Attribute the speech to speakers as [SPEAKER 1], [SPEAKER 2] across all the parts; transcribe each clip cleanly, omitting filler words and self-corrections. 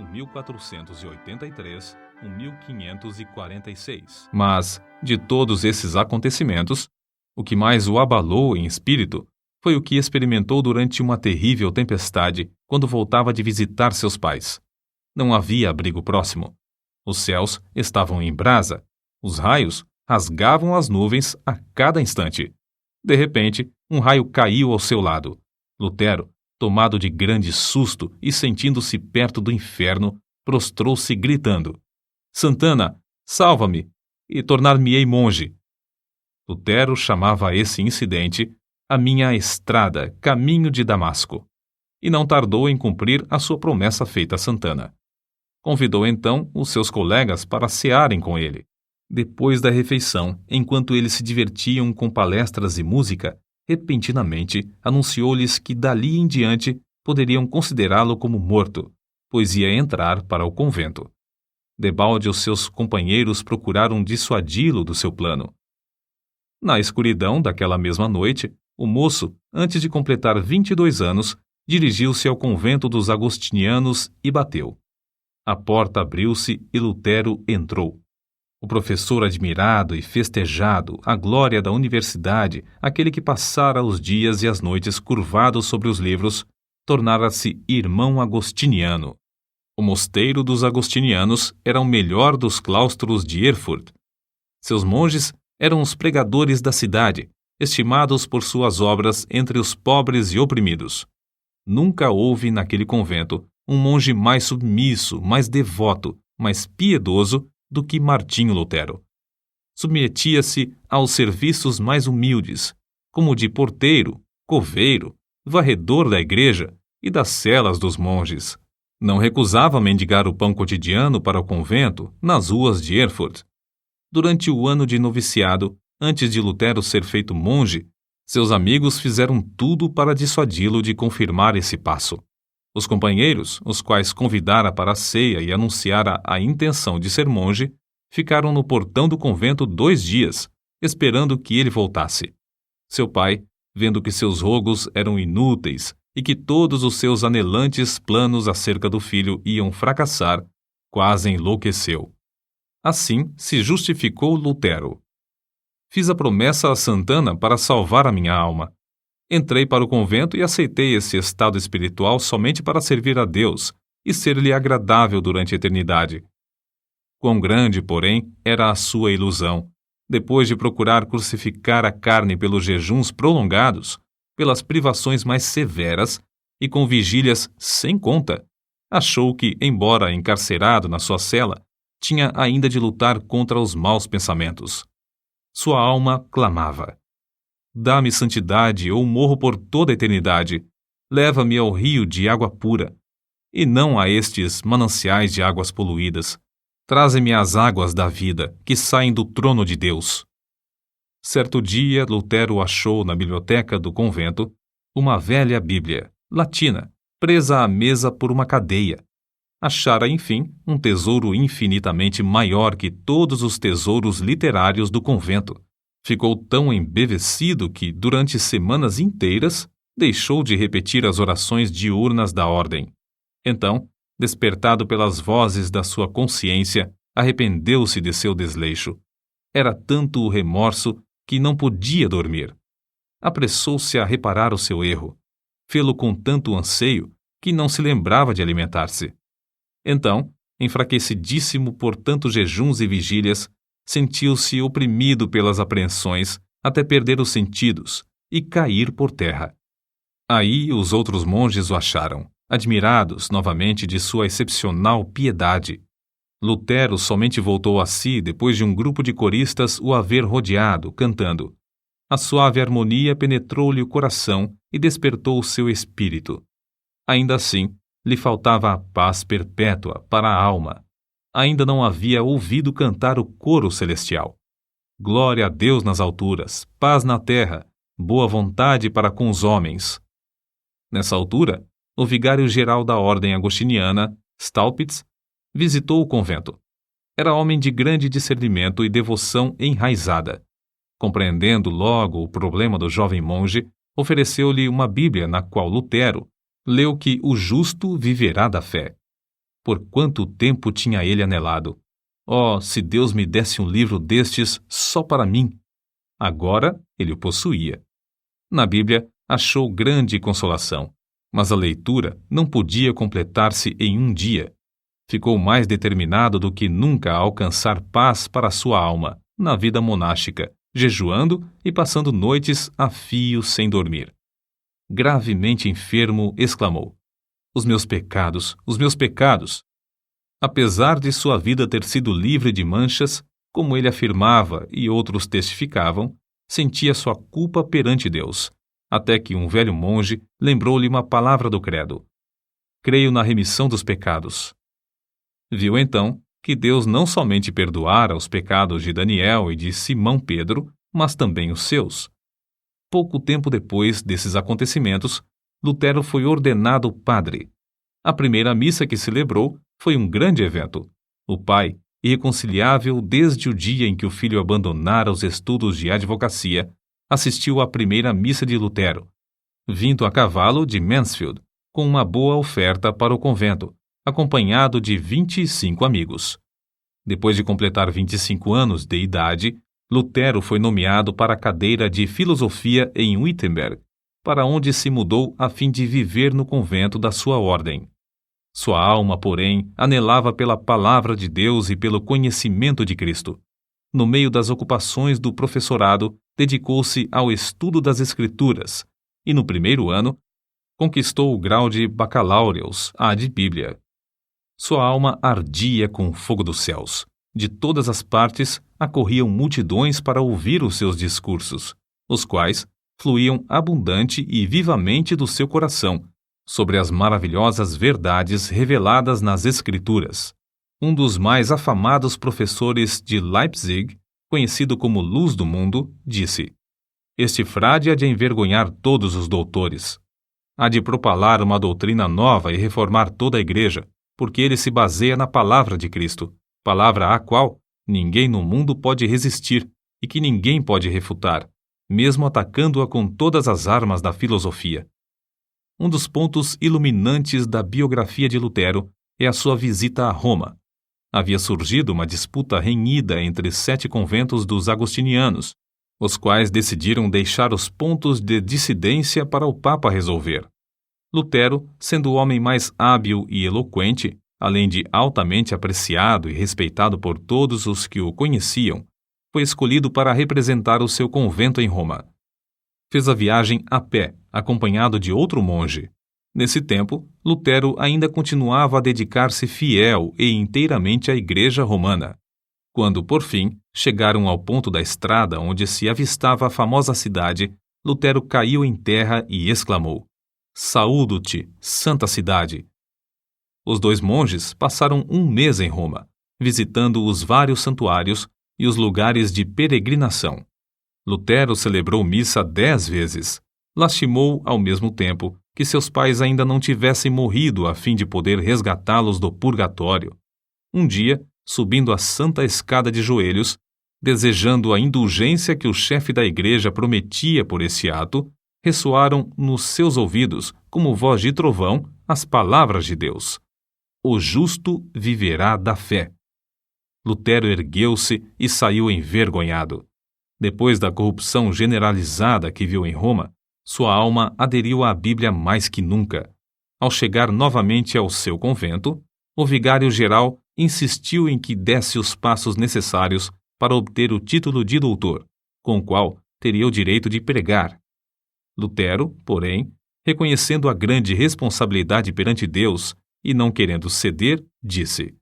[SPEAKER 1] 1483 a 1546. Mas, de todos esses acontecimentos, o que mais o abalou em espírito foi o que experimentou durante uma terrível tempestade quando voltava de visitar seus pais. Não havia abrigo próximo. Os céus estavam em brasa. Os raios rasgavam as nuvens a cada instante. De repente, um raio caiu ao seu lado. Lutero, tomado de grande susto e sentindo-se perto do inferno, prostrou-se gritando: Santana, salva-me, e tornar-me-ei monge. Lutero chamava esse incidente a minha estrada, caminho de Damasco, e não tardou em cumprir a sua promessa feita a Santana. Convidou então os seus colegas para cearem com ele. Depois da refeição, enquanto eles se divertiam com palestras e música, repentinamente anunciou-lhes que dali em diante poderiam considerá-lo como morto, pois ia entrar para o convento. Debalde e os seus companheiros procuraram dissuadi-lo do seu plano. Na escuridão daquela mesma noite, o moço, antes de completar 22 anos, dirigiu-se ao convento dos agostinianos e bateu. A porta abriu-se e Lutero entrou. O professor admirado e festejado, a glória da universidade, aquele que passara os dias e as noites curvado sobre os livros, tornara-se irmão agostiniano. O mosteiro dos agostinianos era o melhor dos claustros de Erfurt. Seus monges eram os pregadores da cidade, estimados por suas obras entre os pobres e oprimidos. Nunca houve naquele convento um monge mais submisso, mais devoto, mais piedoso do que Martinho Lutero. Submetia-se aos serviços mais humildes, como o de porteiro, coveiro, varredor da igreja e das celas dos monges. Não recusava mendigar o pão cotidiano para o convento nas ruas de Erfurt. Durante o ano de noviciado, antes de Lutero ser feito monge, seus amigos fizeram tudo para dissuadi-lo de confirmar esse passo. Os companheiros, os quais convidara para a ceia e anunciara a intenção de ser monge, ficaram no portão do convento 2 dias, esperando que ele voltasse. Seu pai, vendo que seus rogos eram inúteis e que todos os seus anelantes planos acerca do filho iam fracassar, quase enlouqueceu. Assim se justificou Lutero. Fiz a promessa a Santana para salvar a minha alma. Entrei para o convento e aceitei esse estado espiritual somente para servir a Deus e ser-lhe agradável durante a eternidade. Quão grande, porém, era a sua ilusão, depois de procurar crucificar a carne pelos jejuns prolongados, pelas privações mais severas e com vigílias sem conta, achou que, embora encarcerado na sua cela, tinha ainda de lutar contra os maus pensamentos. Sua alma clamava: dá-me santidade ou morro por toda a eternidade. Leva-me ao rio de água pura, e não a estes mananciais de águas poluídas. Traze-me as águas da vida, que saem do trono de Deus. Certo dia, Lutero achou na biblioteca do convento uma velha Bíblia, latina, presa à mesa por uma cadeia. Achara, enfim, um tesouro infinitamente maior que todos os tesouros literários do convento. Ficou tão embevecido que, durante semanas inteiras, deixou de repetir as orações diurnas da ordem. Então, despertado pelas vozes da sua consciência, arrependeu-se de seu desleixo. Era tanto o remorso que não podia dormir. Apressou-se a reparar o seu erro. Fê-lo com tanto anseio que não se lembrava de alimentar-se. Então, enfraquecidíssimo por tantos jejuns e vigílias, sentiu-se oprimido pelas apreensões até perder os sentidos e cair por terra. Aí os outros monges o acharam, admirados novamente de sua excepcional piedade. Lutero somente voltou a si depois de um grupo de coristas o haver rodeado, cantando. A suave harmonia penetrou-lhe o coração e despertou o seu espírito. Ainda assim, lhe faltava a paz perpétua para a alma. Ainda não havia ouvido cantar o coro celestial. Glória a Deus nas alturas, paz na terra, boa vontade para com os homens. Nessa altura, o vigário-geral da ordem agostiniana, Staupitz, visitou o convento. Era homem de grande discernimento e devoção enraizada. Compreendendo logo o problema do jovem monge, ofereceu-lhe uma Bíblia na qual Lutero leu que o justo viverá da fé. Por quanto tempo tinha ele anelado! Oh, se Deus me desse um livro destes só para mim! Agora ele o possuía. Na Bíblia, achou grande consolação, mas a leitura não podia completar-se em um dia. Ficou mais determinado do que nunca a alcançar paz para sua alma, na vida monástica, jejuando e passando noites a fio sem dormir. Gravemente enfermo, exclamou: os meus pecados, os meus pecados! Apesar de sua vida ter sido livre de manchas, como ele afirmava e outros testificavam, sentia sua culpa perante Deus, até que um velho monge lembrou-lhe uma palavra do credo: creio na remissão dos pecados. Viu então que Deus não somente perdoara os pecados de Daniel e de Simão Pedro, mas também os seus. Pouco tempo depois desses acontecimentos, Lutero foi ordenado padre. A primeira missa que celebrou foi um grande evento. O pai, irreconciliável desde o dia em que o filho abandonara os estudos de advocacia, assistiu à primeira missa de Lutero, vindo a cavalo de Mansfield, com uma boa oferta para o convento, acompanhado de 25 amigos. Depois de completar 25 anos de idade, Lutero foi nomeado para a cadeira de filosofia em Wittenberg, para onde se mudou a fim de viver no convento da sua ordem. Sua alma, porém, anelava pela palavra de Deus e pelo conhecimento de Cristo. No meio das ocupações do professorado, dedicou-se ao estudo das Escrituras e, no primeiro ano, conquistou o grau de bacalaureus ad Bíblia. Sua alma ardia com o fogo dos céus. De todas as partes acorriam multidões para ouvir os seus discursos, os quais fluíam abundante e vivamente do seu coração, sobre as maravilhosas verdades reveladas nas Escrituras. Um dos mais afamados professores de Leipzig, conhecido como Luz do Mundo, disse: este frade há de envergonhar todos os doutores. Há de propalar uma doutrina nova e reformar toda a igreja, porque ele se baseia na palavra de Cristo, palavra à qual ninguém no mundo pode resistir e que ninguém pode refutar, mesmo atacando-a com todas as armas da filosofia. Um dos pontos iluminantes da biografia de Lutero é a sua visita a Roma. Havia surgido uma disputa renhida entre 7 conventos dos agostinianos, os quais decidiram deixar os pontos de dissidência para o Papa resolver. Lutero, sendo o homem mais hábil e eloquente, além de altamente apreciado e respeitado por todos os que o conheciam, foi escolhido para representar o seu convento em Roma. Fez a viagem a pé, acompanhado de outro monge. Nesse tempo, Lutero ainda continuava a dedicar-se fiel e inteiramente à Igreja Romana. Quando, por fim, chegaram ao ponto da estrada onde se avistava a famosa cidade, Lutero caiu em terra e exclamou: saúdo-te, santa cidade! Os 2 monges passaram um mês em Roma, visitando os vários santuários e os lugares de peregrinação. Lutero celebrou missa 10 vezes. Lastimou, ao mesmo tempo, que seus pais ainda não tivessem morrido a fim de poder resgatá-los do purgatório. Um dia, subindo a santa escada de joelhos, desejando a indulgência que o chefe da igreja prometia por esse ato, ressoaram nos seus ouvidos, como voz de trovão, as palavras de Deus: o justo viverá da fé. Lutero ergueu-se e saiu envergonhado. Depois da corrupção generalizada que viu em Roma, sua alma aderiu à Bíblia mais que nunca. Ao chegar novamente ao seu convento, o vigário-geral insistiu em que desse os passos necessários para obter o título de doutor, com o qual teria o direito de pregar. Lutero, porém, reconhecendo a grande responsabilidade perante Deus e não querendo ceder, disse: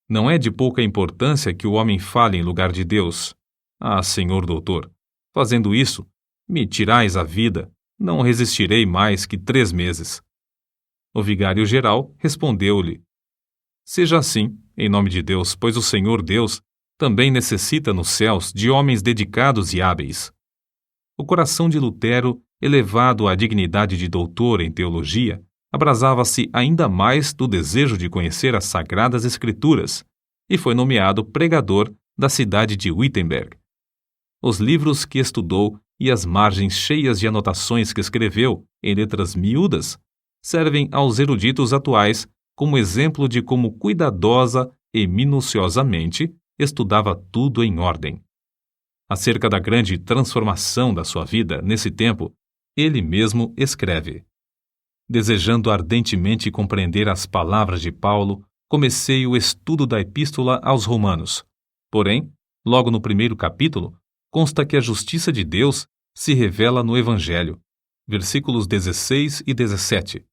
[SPEAKER 1] não é de pouca importância que o homem fale em lugar de Deus. Ah, senhor doutor, fazendo isso, me tirais a vida, não resistirei mais que 3 meses. O vigário-geral respondeu-lhe: seja assim, em nome de Deus, pois o Senhor Deus também necessita nos céus de homens dedicados e hábeis. O coração de Lutero, elevado à dignidade de doutor em teologia, abrasava-se ainda mais do desejo de conhecer as Sagradas Escrituras e foi nomeado pregador da cidade de Wittenberg. Os livros que estudou e as margens cheias de anotações que escreveu, em letras miúdas, servem aos eruditos atuais como exemplo de como cuidadosa e minuciosamente estudava tudo em ordem. Acerca da grande transformação da sua vida nesse tempo, ele mesmo escreve: desejando ardentemente compreender as palavras de Paulo, comecei o estudo da Epístola aos Romanos. Porém, logo no primeiro capítulo, consta que a justiça de Deus se revela no Evangelho. Versículos 16 e 17.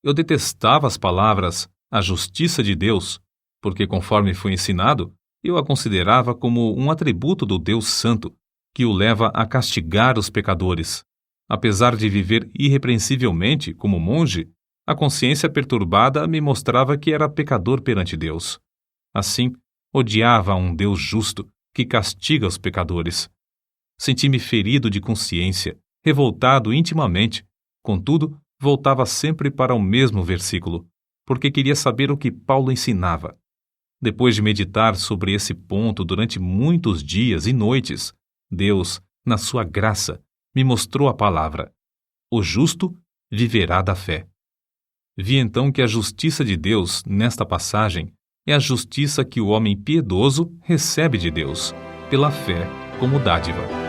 [SPEAKER 1] Eu detestava as palavras "a justiça de Deus", porque, conforme foi ensinado, eu a considerava como um atributo do Deus Santo, que o leva a castigar os pecadores. Apesar de viver irrepreensivelmente como monge, a consciência perturbada me mostrava que era pecador perante Deus. Assim, odiava um Deus justo que castiga os pecadores. Senti-me ferido de consciência, revoltado intimamente. Contudo, voltava sempre para o mesmo versículo, porque queria saber o que Paulo ensinava. Depois de meditar sobre esse ponto durante muitos dias e noites, Deus, na sua graça, me mostrou a palavra: o justo viverá da fé. Vi então que a justiça de Deus, nesta passagem, é a justiça que o homem piedoso recebe de Deus, pela fé como dádiva.